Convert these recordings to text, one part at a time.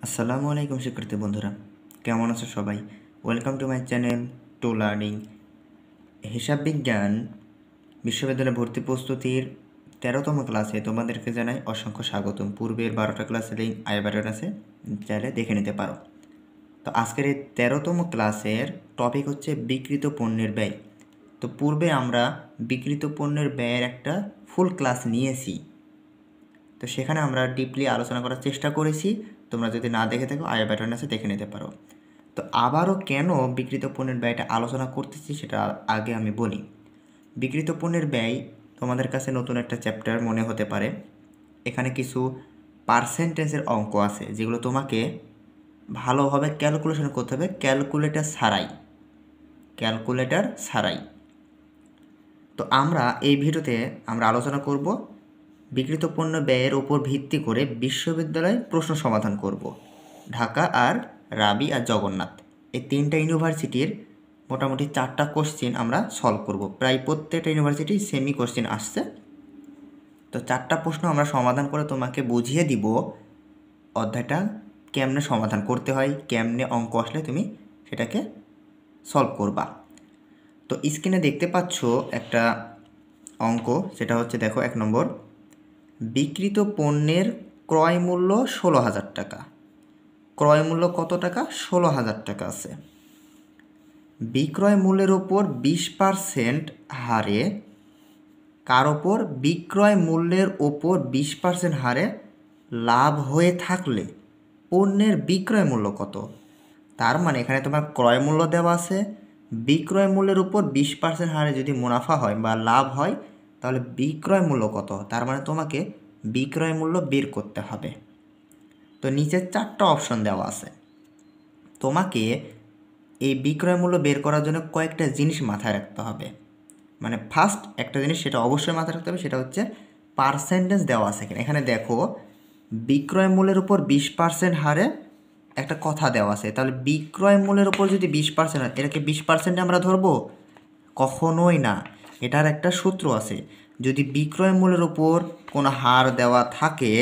আসসালামু আলাইকুম শিক্ষার্থী বন্ধুরা, কেমন আছো সবাই? Welcome to my channel to learning. হিসাব বিজ্ঞান বিশ্ববিদ্যালয় ভর্তি প্রস্তুতির 13তম ক্লাসে তোমাদেরকে জানাই অসংখ্য স্বাগতম। পূর্বের 12টা ক্লাসের লিঙ্ক আই বাটন আছে, চাইলে দেখে নিতে পারো। তো আজকের এই 13তম ক্লাসের টপিক হচ্ছে বিক্রিত পণ্যের ব্যয়। তো পূর্বে আমরা বিক্রিত পণ্যের ব্যয়ের একটা ফুল ক্লাস নিয়েছি, তো সেখানে আমরা ডিপলি আলোচনা করার চেষ্টা করেছি। তোমরা যদি না দেখে থাকো আই বাটন আছে, দেখে নিতে পারো। তো আবারও কেন বিক্রিত পণ্যের ব্যয়টা আলোচনা করতেছি সেটা আগে আমি বলি। বিক্রিত পণ্যের ব্যয় তোমাদের কাছে নতুন একটা চ্যাপ্টার মনে হতে পারে। এখানে কিছু পার্সেন্টেজের অঙ্ক আছে যেগুলো তোমাকে ভালোভাবে ক্যালকুলেশন করতে হবে, ক্যালকুলেটর ছাড়াই। তো আমরা এই ভিডিওতে আলোচনা করব বিক্রিত পণ্য ব্যয়ের উপর ভিত্তি করে বিশ্ববিদ্যালয় প্রশ্ন সমাধান করব। ঢাকা আর রাবি আর জগন্নাথ এই তিনটা ইউনিভার্সিটির মোটামুটি 4টা কোশ্চেন আমরা সলভ করব। প্রায় প্রত্যেকটা ইউনিভার্সিটি সেমি কোশ্চেন আসছে। তো 4টা প্রশ্ন আমরা সমাধান করে তোমাকে বুঝিয়ে দিব অধ্যায়টা কেমনে সমাধান করতে হয়, কেমনে অঙ্ক আসলে তুমি সেটাকে সলভ করবা। তো স্ক্রিনে দেখতে পাচ্ছ একটা অঙ্ক, সেটা হচ্ছে দেখো 1 নম্বর, বিক্রিত পণ্যের ক্রয় মূল্য 16,000 টাকা। ক্রয় মূল্য কত টাকা? 16,000 টাকা আছে। বিক্রয় মূল্যের ওপর 20% হারে কার ওপর? বিক্রয় মূল্যের ওপর 20% হারে লাভ হয়ে থাকলে পণ্যের বিক্রয় মূল্য কত? তার মানে এখানে তোমার ক্রয় মূল্য দেওয়া আছে, বিক্রয় মূল্যের উপর 20% হারে যদি মুনাফা হয় বা লাভ হয় তাহলে বিক্রয় মূল্য কত? তার মানে তোমাকে বিক্রয় মূল্য বের করতে হবে। তো নিচে 4টা অপশন দেওয়া আছে। তোমাকে এই বিক্রয় মূল্য বের করার জন্য কয়েকটা জিনিস মাথায় রাখতে হবে। মানে ফার্স্ট একটা জিনিস সেটা অবশ্যই মাথায় রাখতে হবে, সেটা হচ্ছে পার্সেন্টেজ দেওয়া আছে এখানে দেখো, বিক্রয় মূল্যের উপর 20% হারে একটা কথা দেওয়া আছে। তাহলে বিক্রয় মূল্যের উপর যদি 20% হয়, এটাকে 20% আমরা ধরবো? কখনোই না। এটার একটা সূত্র আছে, যদি বিক্রয় মূল্যের উপর কোনো হার দেওয়া থাকে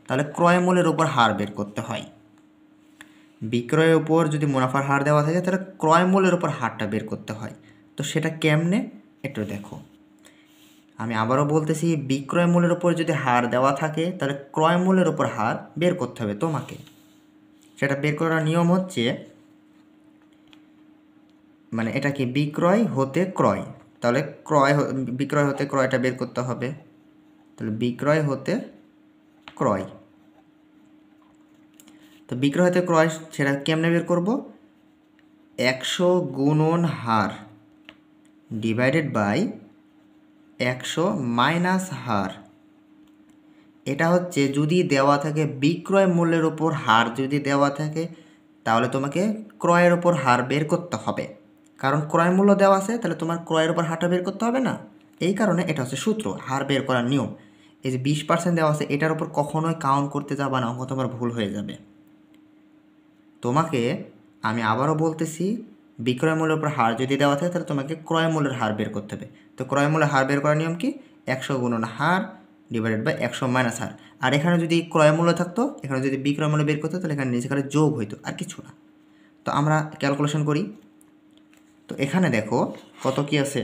তাহলে ক্রয় মূল্যের উপর হার বের করতে হয়। বিক্রয়ের উপর যদি মুনাফার হার দেওয়া থাকে তাহলে ক্রয় মূল্যের উপর হারটা বের করতে হয়। তো সেটা কেমনে একটু দেখো। আমি আবারও বলতেছি, বিক্রয় মূল্যের উপর যদি হার দেওয়া থাকে তাহলে ক্রয় মূল্যের উপর হার বের করতে হবে তোমাকে। সেটা বের করার নিয়ম হচ্ছে, মানে এটা কি বিক্রয় হতে ক্রয়, তাহলে বিক্রয় হতে ক্রয়টা বের করতে হবে। তাহলে বিক্রয় হতে ক্রয়, তো বিক্রয় হতে ক্রয় সেটা কেমনে বের করব? 100 গুণন হার ডিভাইডেড বাই 100 মাইনাস হার। এটা হচ্ছে যদি দেওয়া থাকে বিক্রয় মূল্যের ওপর হার যদি দেওয়া থাকে তাহলে তোমাকে ক্রয়ের ওপর হার বের করতে হবে, কারণ ক্রয় মূল্য দেওয়া আছে, তাহলে তোমার ক্রয়ের ওপর হারটা বের করতে হবে না। এই কারণে এটা হচ্ছে সূত্র, হার বের করার নিয়ম। এই যে 20% দেওয়া আছে, এটার উপর কখনোই কাউন্ট করতে যাবা না, তোমার ভুল হয়ে যাবে। তোমাকে আমি আবারও বলতেছি, বিক্রয় মূল্যের উপর হার যদি দেওয়া থাকে তাহলে তোমাকে ক্রয় মূল্যের হার বের করতে হবে। তো ক্রয় মূল্যের হার বের করার নিয়ম কি? 100 গুণন হার ডিভাইডেড বাই 100 মাইনাস হার। আর এখানে যদি ক্রয় মূল্য থাকতো, এখানে যদি বিক্রয় মূল্য বের করতে তাহলে এখানে নিচে খালি যোগ হইতো, আর কিছু না। তো আমরা ক্যালকুলেশন করি। তো এখানে দেখো কত কি আছে,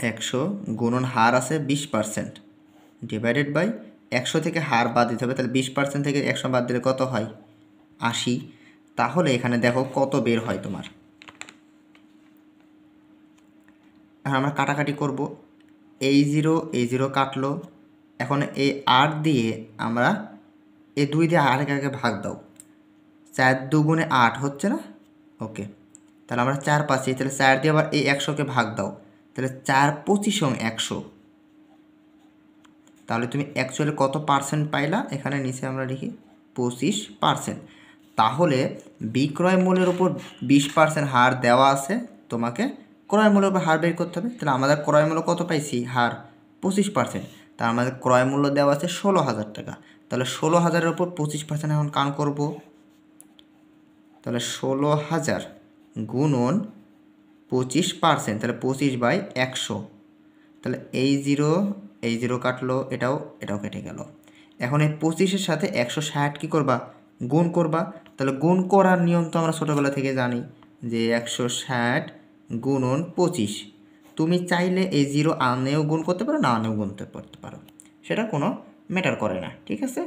100 গুণন হার আছে 20% ডিভাইডেড বাই 100 থেকে হার বাদ দিতে হবে, তাহলে 20% থেকে 100 বাদ দিলে কত হয়? 80। তাহলে এখানে দেখো কত বের হয় তোমার। এখন আমরা কাটাকাটি করব, এই জিরো কাটলো। এখন এই 8 দিয়ে আমরা এই 2 দিয়ে আগে ভাগ দাও, 4 দুগুণে 8 হচ্ছে না? ওকে, তাহলে আমরা 4 পাচ্ছি, তাহলে 4 দিয়ে আবার এই 100কে ভাগ দাও, তাহলে 4 25 100। তাহলে তুমি অ্যাকচুয়ালি কত পার্সেন্ট পাইলা? এখানে নিচে আমরা লিখি 25%। তাহলে বিক্রয় মূল্যের উপর 20% হার দেওয়া আছে, তোমাকে ক্রয় মূল্যের উপর হার বের করতে হবে। তাহলে আমাদের ক্রয় মূল্য কত পাইছি? হার 25%। তার আমাদের ক্রয় মূল্য দেওয়া আছে 16,000 টাকা। তাহলে 16,000-এর উপর 25% এখন কাউন্ট করব। তাহলে 16,000 গুণন 25%, তাহলে 25/100। তাহলে এই জিরো কাটলো, এটাও কেটে গেল। এখন এই 25-এর সাথে 160 কী করবা, গুণ করবা। তাহলে গুণ করার নিয়ম তো আমরা ছোটোবেলা থেকে জানি যে 160 গুণন 25। তুমি চাইলে এই 0 আনেও গুণ করতে পারো, না আনেও গুনতে করতে পারো, সেটা কোনো ম্যাটার করে না, ঠিক আছে।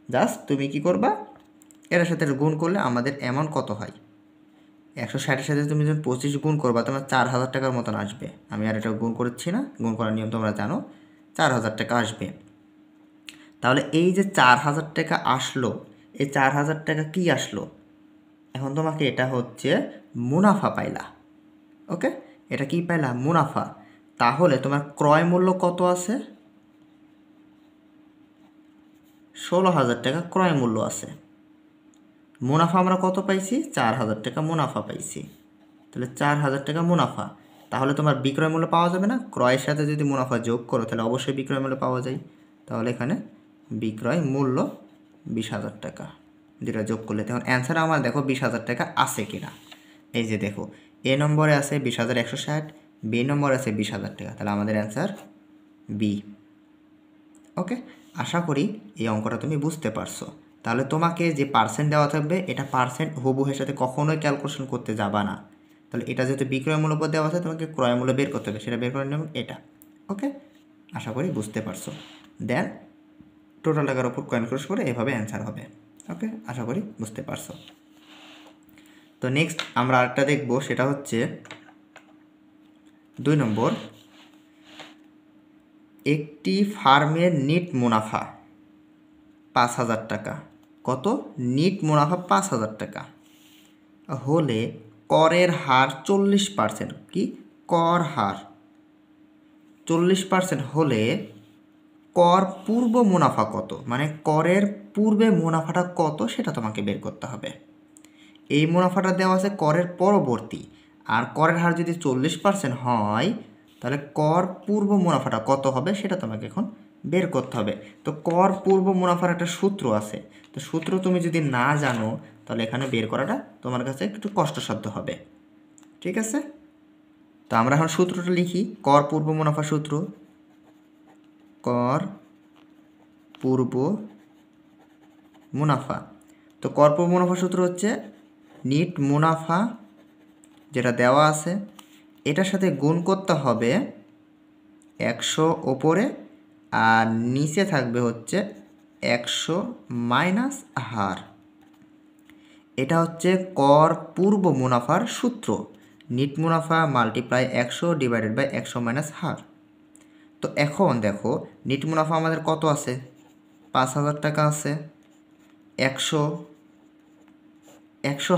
জাস্ট তুমি কি করবা, এর সাথে গুণ করলে আমাদের অ্যামাউন্ট কত হয়, 160-এর সাথে তুমি যখন 25 গুণ করবা তোমার 4000 টাকার মতন আসবে। আমি আর এটা গুণ করছি না, গুণ করার নিয়ম তোমরা জানো, 4000 টাকা আসবে। তাহলে এই যে 4000 টাকা আসলো, এই 4000 টাকা কি আসলো, এখন তোমাকে এটা হচ্ছে মুনাফা পাইলা। ওকে, এটা কি পাইলা, মুনাফা। তাহলে তোমার ক্রয় মূল্য কত আছে, 16000 টাকা ক্রয় মূল্য আছে। মুনাফা আমরা কত পাইছি, 4000 টাকা মুনাফা পাইছি। তাহলে 4000 টাকা মুনাফা। তাহলে তোমার বিক্রয় মূল্য পাওয়া যাবে না, ক্রয়ের সাথে যদি মুনাফা যোগ করো তাহলে অবশ্যই বিক্রয় মূল্য পাওয়া যায়। তাহলে এখানে বিক্রয় মূল্য 20000 টাকা, যেটা যোগ করলে তখন অ্যান্সার আমার দেখো 20000 টাকা আছে কিনা। এই যে দেখো, এ নম্বরে আছে 20160, বি নম্বরে আছে 20000 টাকা, তাহলে আমাদের অ্যান্সার বি। ওকে, আশা করি এই অঙ্কটা তুমি বুঝতে পারছো। তাহলে তোমাকে যে পার্সেন্ট দেওয়া থাকবে, এটা পার্সেন্ট হুবহুর সাথে কখনোই ক্যালকুলেশন করতে যাবা না। তাহলে এটা যেহেতু বিক্রয় মূল্য পর দেওয়া আছে, তোমাকে ক্রয় মূল্য বের করতে হবে, সেটা বের করার নিয়ম এটা। ওকে, আশা করি বুঝতে পারছো। দেন টোটাল টাকার উপর ক্যালকুলেট করে এভাবে অ্যান্সার হবে। ওকে, আশা করি বুঝতে পারছো। তো নেক্সট আমরা আরেকটা দেখব, সেটা হচ্ছে 2 নম্বর। একটি ফার্মের নিট মুনাফা 5000 টাকা। কত, নিট মুনাফা 5000 টাকা হলে করের হার 40%। কি, কর হার 40% হলে কর পূর্ব মুনাফা কত, মানে করের পূর্বে মুনাফাটা কত সেটা তোমাকে বের করতে হবে। এই মুনাফাটা দেওয়া আছে করের পরবর্তী, আর করের হার যদি 40% হয় তাহলে কর পূর্ব মুনাফাটা কত হবে সেটা তোমাকে এখন বের করতে হবে। তো কর পূর্ব মুনাফার একটা সূত্র আছে, তো সূত্র তুমি যদি না জানো তাহলে এখানে বের করাটা তোমার কাছে একটু কষ্টসাধ্য হবে, ঠিক আছে। তো আমরা এখন সূত্রটা লিখি, কর পূর্ব মুনাফা সূত্র, কর পূর্ব মুনাফা। তো কর পূর্ব মুনাফা সূত্র হচ্ছে নিট মুনাফা যেটা দেওয়া আছে এটার সাথে গুণ করতে হবে 100 ওপরে, আর নিচে থাকবে হচ্ছে 100 মাইনাস হার। এটা হচ্ছে কর পূর্ব মুনাফার সূত্র, নিট মুনাফা মাল্টিপ্লাই 100 ডিভাইডেড বাই 100 মাইনাস হার। তো এখন দেখো নিট মুনাফা আমাদের কত আছে, 5000 টাকা আছে, 100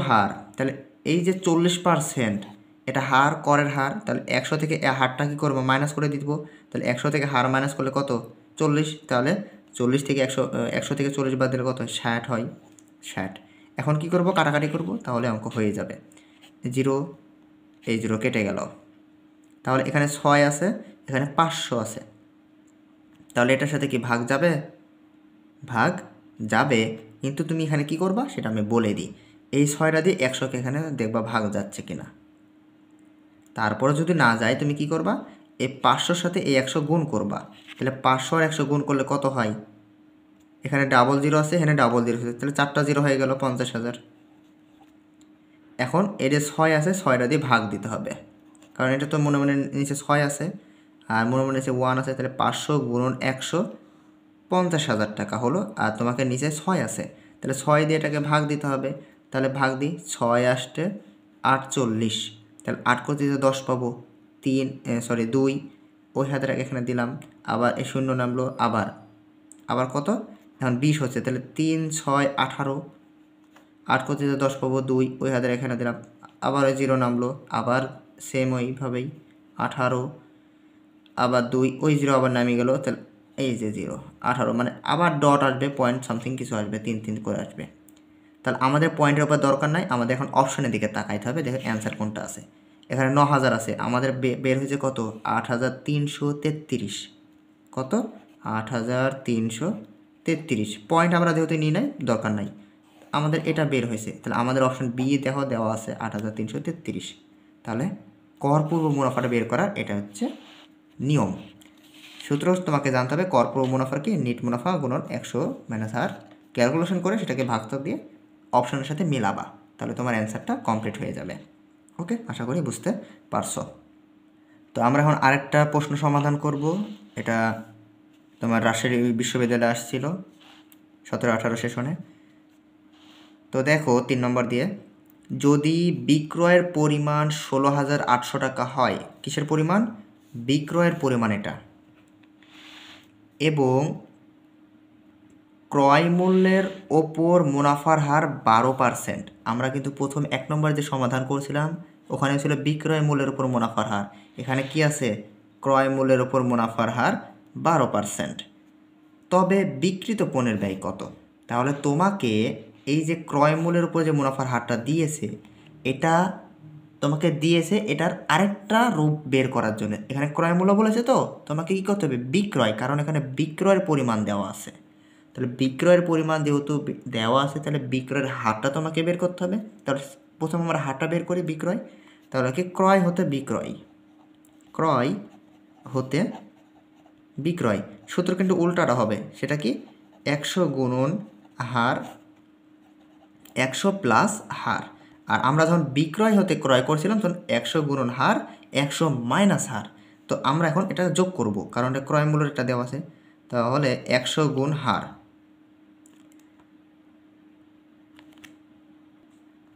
হার, তাহলে এই যে 40% এটা হার, করের হার, তাহলে 100 থেকে হারটা কী করবো, মাইনাস করে দিব। তাহলে 100 থেকে হার মাইনাস করলে কত, 40, তাহলে 40 থেকে 100 থেকে 40 বাদ দিলে কত, 60 হয়, 60। এখন কি করব, কাটাকাটি করব, তাহলে অঙ্ক হয়ে যাবে। 0, এই 0 কেটে গেল। তাহলে এখানে 6 আছে, এখানে 500 আছে, তাহলে এটার সাথে কি ভাগ যাবে, ভাগ যাবে। কিন্তু তুমি এখানে কি করবা সেটা আমি বলে দিই। এই 6টা দিয়ে 100কে এখানে দেখবা ভাগ যাচ্ছে কিনা, তারপরে যদি না যায় তুমি কি করবা, এই 500-র সাথে এই 100 গুণ করবা। তাহলে 500 আর 100 গুণ করলে কত হয়, এখানে ডাবল 0 আছে, এখানে ডাবল 0 আছে, তাহলে 4টা 0 হয়ে গেল, 50,000। এখন এর 6 আছে, 6টা দিয়ে ভাগ দিতে হবে, কারণ এটা তো মনে মনে নিচে 6 আছে আর মনে মনে নিচে 1 আছে, তাহলে 500 গুণন 100 50,000 টাকা হলো, আর তোমাকে নিচে 6 আছে, তাহলে 6 দিয়ে এটাকে ভাগ দিতে হবে। তাহলে ভাগ দিই, 6 আসতে 48, তাহলে 8 করতে 10 পাবো, 2, ওই হাতের এখানে দিলাম, আবার এই 0 নামলো, আবার কত, এখন 20 হচ্ছে, তাহলে 3, 6, 18, 8 করতে 10 পাবো, 2, ওই হাতের এখানে দিলাম, আবার ওই 0 নামলো, আবার সেম ওইভাবেই 18, আবার 2, ওই 0 আবার নামিয়ে গেল, তাহলে এই যে 0, 18, মানে আবার ডট আসবে, পয়েন্ট সামথিং কিছু আসবে, 3 করে আসবে। তাহলে আমাদের পয়েন্টের উপর দরকার নাই, আমাদের এখন অপশনের দিকে তাকাইতে হবে, দেখো অ্যান্সার কোনটা আছে। এখানে 9000 আছে, আমাদের বের হয়েছে কত, 8333। কত, 8333। পয়েন্ট আমরা যেহেতু নিই নাই, দরকার নাই, আমাদের এটা বের হয়েছে। তাহলে আমাদের অপশন বি দেখো দেওয়া আছে 8333। তাহলে কর পূর্ব মুনাফাটা বের করার এটা হচ্ছে নিয়ম। সূত্র তোমাকে জানতে হবে কর্পোরেট মুনাফার কি নেট মুনাফা গুণন 100 মাইনাস আর ক্যালকুলেশন করে সেটাকে ভাগফল দিয়ে অপশনের সাথে মিলাবা, তাহলে তোমার অ্যান্সারটা কমপ্লিট হয়ে যাবে। ওকে, আশা করি বুঝতে পারছো। তো আমরা এখন আরেকটা প্রশ্ন সমাধান করব। এটা তোমার রাজশাহী বিশ্ববিদ্যালয়ে আসছিল 17-18 সেশনে। তো দেখো 3 নম্বর দিয়ে, যদি বিক্রয়ের পরিমাণ 16,800 টাকা হয়, কিসের পরিমাণ? বিক্রয়ের পরিমাণ এটা, এবং ক্রয় মূল্যের ওপর মুনাফার হার 12%। আমরা কিন্তু প্রথম 1 নম্বর যে সমাধান করছিলাম ওখানে ছিল বিক্রয় মূল্যের উপর মুনাফার হার, এখানে কি আছে? ক্রয় মূল্যের উপর মুনাফার হার 12%। তবে বিক্রিত পণ্যের ব্যয় কত? তাহলে তোমাকে এই যে ক্রয় মূল্যের উপর যে মুনাফার হারটা দিয়েছে, এটা তোমাকে দিয়েছে এটার আরেকটা রূপ বের করার জন্য। এখানে ক্রয় মূল্য বলেছে, তো তোমাকে কী করতে হবে? বিক্রয়, কারণ এখানে বিক্রয়ের পরিমাণ দেওয়া আছে। তাহলে বিক্রয়ের পরিমাণ যেহেতু দেওয়া আছে, তাহলে বিক্রয়ের হারটা তোমাকে বের করতে হবে। তাহলে প্রথম আমরা হারটা বের করি বিক্রয়। তাহলে কি ক্রয় হতে বিক্রয়, ক্রয় হতে বিক্রয়, সূত্র কিন্তু উল্টাটা হবে। সেটা কি? 100 গুণন হার, 100 প্লাস হার। আর আমরা যখন বিক্রয় হতে ক্রয় করছিলাম তখন 100 গুণন হার, 100 মাইনাস হার। তো আমরা এখন এটা যোগ করব, কারণ এটা ক্রয় মূল্যের এটা দেওয়া আছে। তাহলে 100 গুণ হার,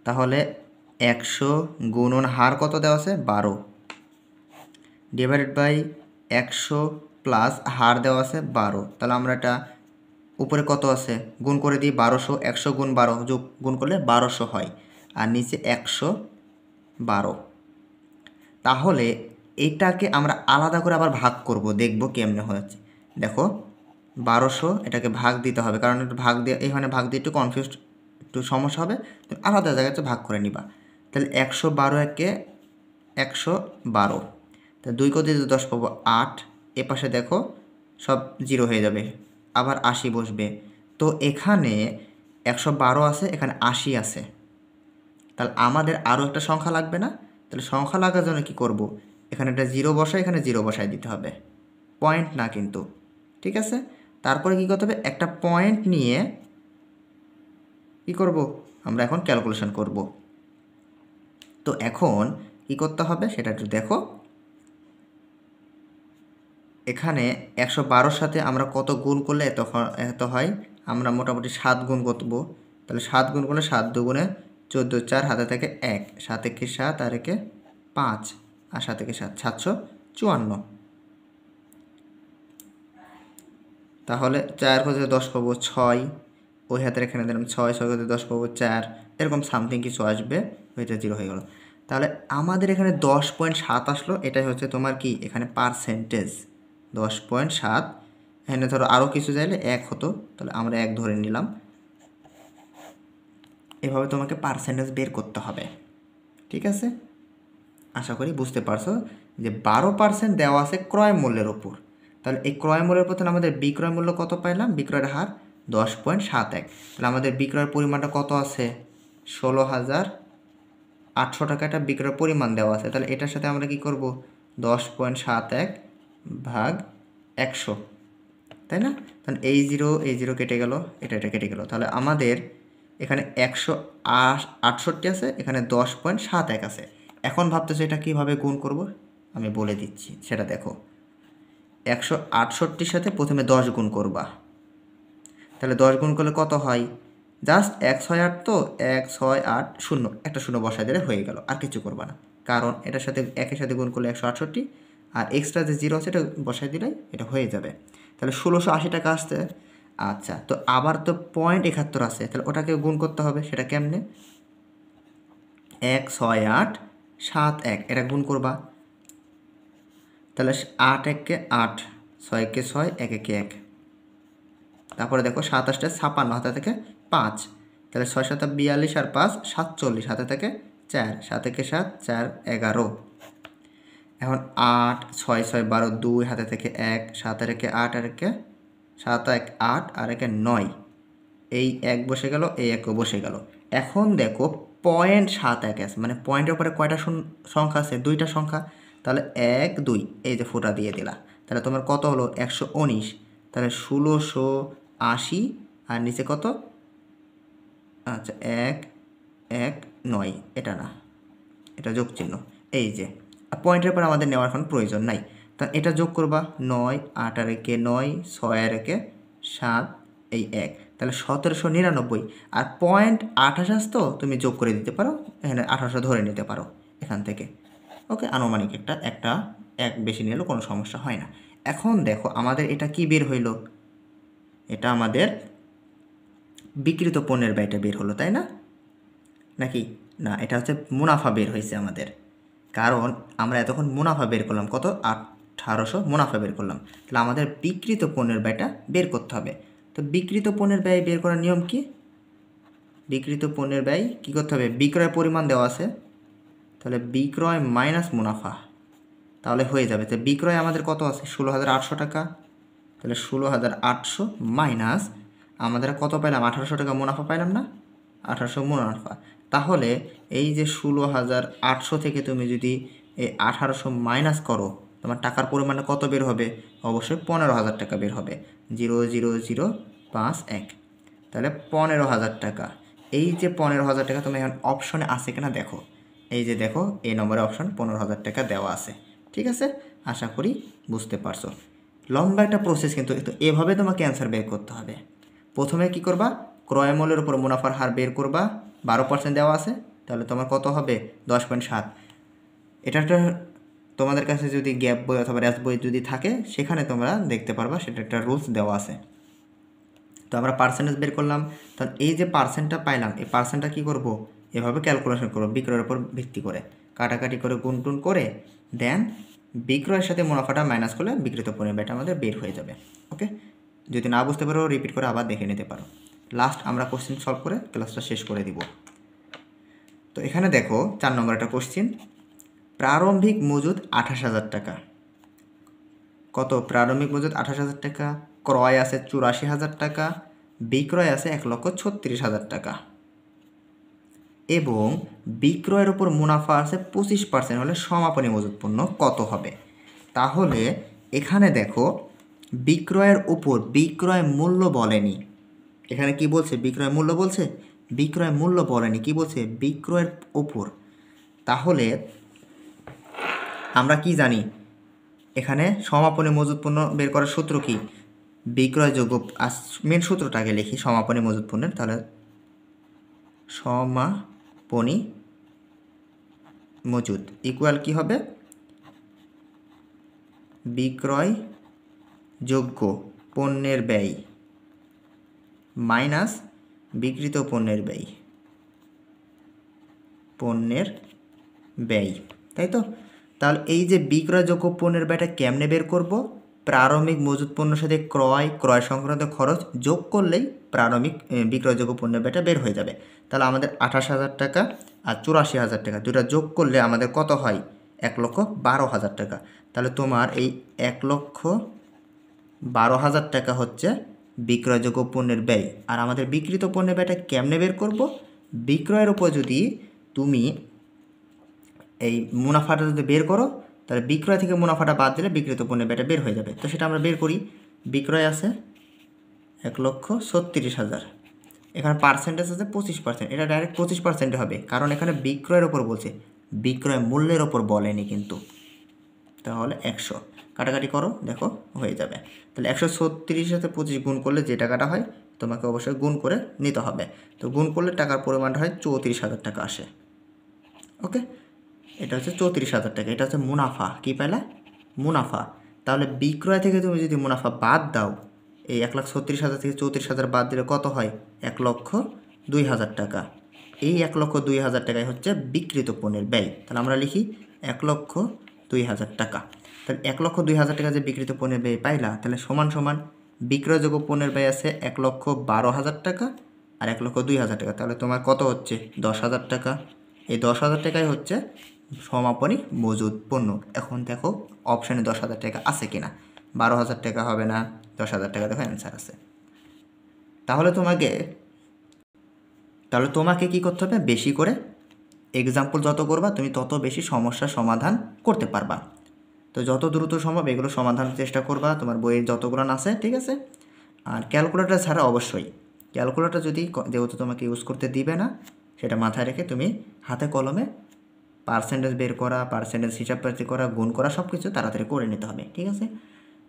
তাহলে 100 গুণন হার কত দেওয়া আছে? 12 ডিভাইডেড বাই 100 প্লাস হার দেওয়া আছে 12। তাহলে আমরা এটা উপরে কত আছে গুণ করে দিই, 1200। 100 গুণ 12 যোগ গুণ করলে 1200 হয়, আর নিচে 112। তাহলে এটাকে আমরা আলাদা করে আবার ভাগ করব, দেখব কেমনে হচ্ছে। দেখো 1200 এটাকে ভাগ দিতে হবে, কারণ একটু ভাগ দিয়ে এখানে ভাগ দিয়ে একটু কনফিউজ, একটু সমস্যা হবে, তো আলাদা জায়গাতে ভাগ করে নিবা। তাহলে 112 একে 112, তা 2 কত দিয়ে 10 পাবো 8। এ পাশে দেখো সব 0 হয়ে যাবে, আবার 80 বসবে। তো এখানে 112 আছে, এখানে 80 আছে, তাহলে আমাদের আরও একটা সংখ্যা লাগবে না? তাহলে সংখ্যা লাগার জন্য কী করব? এখানে একটা 0 বসায়, এখানে 0 বসায় দিতে হবে, পয়েন্ট না কিন্তু, ঠিক আছে? তারপরে কী করতে হবে? একটা পয়েন্ট নিয়ে কী করব? আমরা এখন ক্যালকুলেশন করব। তো এখন কী করতে হবে সেটা একটু দেখো। এখানে 112-র সাথে আমরা কত গুণ করলে এত হয়? আমরা মোটামুটি 7 গুণ করব। তাহলে 7 গুণ করলে 7 দুগুণে 14, 4 হাতে থেকে 1, 7 একে 7 আর একে 5, আর 7 একে 7, 754। তাহলে 4 করে 10 পাবো 6, ওই হাতের এখানে দিলাম 6, 6 করে 10 পাবো 4, এরকম সামথিং কিছু আসবে, ওইটা 0 হয়ে গেল। তাহলে আমাদের এখানে 10.7 আসলো, এটাই হচ্ছে তোমার কি এখানে পার্সেন্টেজ 10.7। এখানে ধরো আরও কিছু চাইলে 1 হতো, তাহলে আমরা 1 ধরে নিলাম। এভাবে তোমাকে পার্সেন্টেজ বের করতে হবে, ঠিক আছে? আশা করি বুঝতে পারছো যে 12% দেওয়া আছে ক্রয় মূল্যের ওপর। তাহলে এই ক্রয় মূল্যের প্রতি আমাদের বিক্রয় মূল্য কত পাইলাম? বিক্রয়ের হার 10.71। তাহলে আমাদের বিক্রয়ের পরিমাণটা কত আছে? 16,800 টাকা একটা বিক্রয়ের পরিমাণ দেওয়া আছে। তাহলে এটার সাথে আমরা কি করব? 10.71 ভাগ 100, তাই না? তাহলে এই 0 কেটে গেল, এটা কেটে গেল। তাহলে আমাদের এখানে 168 আছে, এখানে 10.71 আছে। এখন ভাবতেছো এটা কীভাবে গুণ করব, আমি বলে দিচ্ছি, সেটা দেখো। 168-র সাথে প্রথমে 10 গুণ করবা, তাহলে 10 গুণ করলে কত হয়? জাস্ট 168, তো 168 0, একটা 0 বসায় দিলে হয়ে গেল, আর কিছু করবা না, কারণ এটার সাথে একের সাথে গুণ করলে 168, আর এক্সট্রা যে 0 আছে এটা বসায় দিলেই এটা হয়ে যাবে। তাহলে 1680 টাকা আসছে। আচ্ছা, তো আবার তো 0.71 আছে, তাহলে ওটাকে গুণ করতে হবে। সেটা কেমনে? 16871, এটা গুণ করবা। তাহলে 8 একে 8, 6 একে 6, 1 একে 1। তারপরে দেখো 27 56 হাতে থেকে 5, তাহলে 6 7 42 আর 5 47 হাতে থেকে 4, 7 একে 7, 4 11। এখন 8 6 6 12, 2 হাতে থেকে 1, 7 আর একে 8 আর একে 7 1 8 আর একে 9, এই 1 বসে গেল, এই 1ও বসে গেল। এখন দেখো 0.71 আছে, মানে পয়েন্টের উপরে কয়টা সংখ্যা আছে? 2টা সংখ্যা। তাহলে 1 2, এই যে ফোঁটা দিয়ে দিলা, তাহলে তোমার কত হলো 119, তাহলে 1680 আর নিচে কত, আচ্ছা 119, এটা না, এটা যোগ চিহ্ন, এই যে পয়েন্টের পর আমাদের নেওয়ার এখন প্রয়োজন নাই। তা এটা যোগ করবা 9, 8 আর 1 9, 6 আর 1 7, এই 1, তাহলে 1799। আর 0.28 তো তুমি যোগ করে দিতে পারো, এখানে 1800 ধরে নিতে পারো এখান থেকে। ওকে, আনুমানিক একটা এক বেশি নিলেও কোনো সমস্যা হয় না। এখন দেখো আমাদের এটা কি বের হইল, এটা আমাদের বিক্রিত পণ্যের ব্যয়টা বের হলো, তাই না? নাকি না, এটা হচ্ছে মুনাফা বের হয়েছে আমাদের, কারণ আমরা এতক্ষণ মুনাফা বের করলাম, কত 1800 মুনাফা বের করলাম। তাহলে আমাদের বিক্রিত পণ্যের ব্যয়টা বের করতে হবে। তো বিক্রিত পণ্যের ব্যয় বের করার নিয়ম কি? বিক্রিত পণ্যের ব্যয় কী করতে হবে, বিক্রয় পরিমাণ দেওয়া আছে, তাহলে বিক্রয় মাইনাস মুনাফা, তাহলে হয়ে যাবে। তো বিক্রয় আমাদের কত আছে 16800 টাকা, তাহলে 16800 মাইনাস আমাদের কত পাইলাম 1800 টাকা মুনাফা পাইলাম না, 1800 মুনাফা। তাহলে এই যে 16800 থেকে তুমি যদি এই 1800 মাইনাস করো, তোমার টাকার পরিমাণে কত বের হবে, অবশ্যই 15000 টাকা বের হবে, 00051, তাহলে 15000 টাকা। এই যে 15000 টাকা তুমি এখন অপশনে আছে কিনা দেখো, এই যে দেখো এই নম্বরে অপশন 15000 টাকা দেওয়া আছে। ঠিক আছে, আশা করি বুঝতে পারছো। লম্বা একটা প্রসেস, কিন্তু এভাবে তোমাকে অ্যান্সার বের করতে হবে। প্রথমে কি করবা, ক্রয় মূল্যের উপর মুনাফার হার বের করবা, 12% দেওয়া আছে, তাহলে তোমার কত হবে 10.7। এটা একটা তোমাদের কাছে যদি গ্যাপ বই অথবা র্যাস বই যদি থাকে সেখানে তোমরা দেখতে পারবা, সেটা একটা রুলস দেওয়া আছে। তো আমরা পার্সেন্টেজ বের করলাম, তাহলে এই যে পার্সেন্টটা পাইলাম, এই পার্সেন্টটা কী করবো, এভাবে ক্যালকুলেশন করবো বিক্রয়ের উপর ভিত্তি করে, কাটাকাটি করে গুনটুন করে দেন বিক্রয়ের সাথে মুনাফাটা মাইনাস করলে বিক্রিত পণ্যের ব্যয়টা আমাদের বের হয়ে যাবে। ওকে, যদি না বুঝতে পারো রিপিট করে আবার দেখে নিতে পারো। লাস্ট আমরা কোশ্চেন সলভ করে ক্লাসটা শেষ করে দিব। তো এখানে দেখো 4 নম্বর একটা কোশ্চেন, প্রারম্ভিক মজুদ 28000 টাকা। কত, প্রারম্ভিক মজুদ 28000 টাকা, ক্রয় আছে 84000 টাকা, বিক্রয় আছে 1,36,000 টাকা, এবং বিক্রয়ের উপর মুনাফা আছে 25% হলে সমাপনী মজুদ পণ্য কত হবে? তাহলে এখানে দেখো বিক্রয়ের উপর বিক্রয় মূল্য বলেনি, এখানে কি বলছে, বিক্রয় মূল্য বলছে, বিক্রয় মূল্য বলেনি, কি বলছে, বিক্রয়ের উপর। তাহলে আমরা কি জানি, এখানে সমাপনী মজুদ পণ্য বের করার সূত্র কি, বিক্রয়যোগ্য, মেন সূত্রটাকে লিখি সমাপনী মজুদ পণ্যের, তাহলে সমাপনী মজুদ ইকুয়াল কি হবে, বিক্রয়যোগ্য পণ্যের ব্যয় মাইনাস বিক্রিত পণ্যের ব্যয়, পণ্যের ব্যয়, তাই তো? তাহলে এই যে বিক্রয়যোগ্য পণ্যের ব্যয়টা কেমনে বের করব, প্রারম্ভিক মজুদ পণ্যের সাথে ক্রয় সংক্রান্ত খরচ যোগ করলেই প্রারম্ভিক বিক্রয়যোগ্য পণ্যের ব্যয়টা বের হয়ে যাবে। তাহলে আমাদের 28000 টাকা আর 84000 টাকা দুটা যোগ করলে আমাদের কত হয়, 1,12,000 টাকা। তাহলে তোমার এই 1,12,000 টাকা হচ্ছে বিক্রয়যোগ্য পণ্যের ব্যয়। আর আমাদের বিক্রিত পণ্যের ব্যয়টা কেমনে বের করব, বিক্রয়ের উপর যদি তুমি এই মুনাফাটা যদি বের করো, তাহলে বিক্রয় থেকে মুনাফাটা বাদ দিলে বিক্রিত পণ্যের ব্যয়টা বের হয়ে যাবে। তো সেটা আমরা বের করি, বিক্রয় আছে 1,36,000, এখানে পার্সেন্টেজ আছে 25%, এটা ডাইরেক্ট 25% হবে, কারণ এখানে বিক্রয়ের ওপর বলছে, বিক্রয় মূল্যের ওপর বলেনি কিন্তু। তাহলে 100 কাটাকাটি করো, দেখো হয়ে যাবে। তাহলে 136 সাথে 25 গুণ করলে যে টাকাটা হয় তোমাকে অবশ্যই গুণ করে নিতে হবে। তো গুণ করলে টাকার পরিমাণটা হয় 34,000 টাকা আসে। ওকে, এটা হচ্ছে 34,000 টাকা, এটা হচ্ছে মুনাফা। কী পেলে, মুনাফা। তাহলে বিক্রয় থেকে তুমি যদি মুনাফা বাদ দাও, এই 1,36,000 থেকে 34,000 বাদ দিলে কত হয়, 1,02,000 টাকা। এই 1,02,000 টাকায় হচ্ছে বিক্রিত পণ্যের ব্যয়। তাহলে আমরা লিখি 1,02,000 টাকা। তাহলে 1,02,000 টাকা যে বিক্রিত পণ্যের ব্যয় পাইলা, তাহলে সমান সমান বিক্রয়যোগ্য পণ্যের ব্যয় আছে 1,12,000 টাকা আর 1,02,000 টাকা, তাহলে তোমার কত হচ্ছে 10,000 টাকা। এই 10,000 টাকাই হচ্ছে সমাপনী মজুদ পণ্য। এখন দেখো অপশানে 10,000 টাকা আছে কিনা, 12,000 টাকা হবে না, 10,000 টাকা দেখো অ্যান্সার আছে। তাহলে তোমাকে কি করতে হবে, বেশি করে এক্সাম্পল যত করবা তুমি তত বেশি সমস্যার সমাধান করতে পারবা। তো তো যত দ্রুত সম্ভব এগুলো সমাধানের চেষ্টা করবা, তোমার বইয়ে যতগুলো আছে, ঠিক আছে। আর ক্যালকুলেটর ছাড়া অবশ্যই, ক্যালকুলেটর যদি যেহেতু তোমাকে ইউজ করতে দিবে না, সেটা মাথায় রেখে তুমি হাতে কলমে পার্সেন্টেজ বের করা, পার্সেন্টেজ হিসাবপাতি করা, গুণ করা, সব কিছু তাড়াতাড়ি করে নিতে হবে, ঠিক আছে।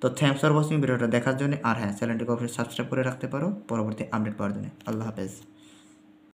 তো থ্যাংকস ফর ওয়াচিং ভিডিওটা দেখার জন্য। আর হ্যাঁ, চ্যানেলটিকে অবশ্যই সাবস্ক্রাইব করে রাখতে পারো পরবর্তী আপডেট পাওয়ার জন্য। আল্লাহ হাফেজ।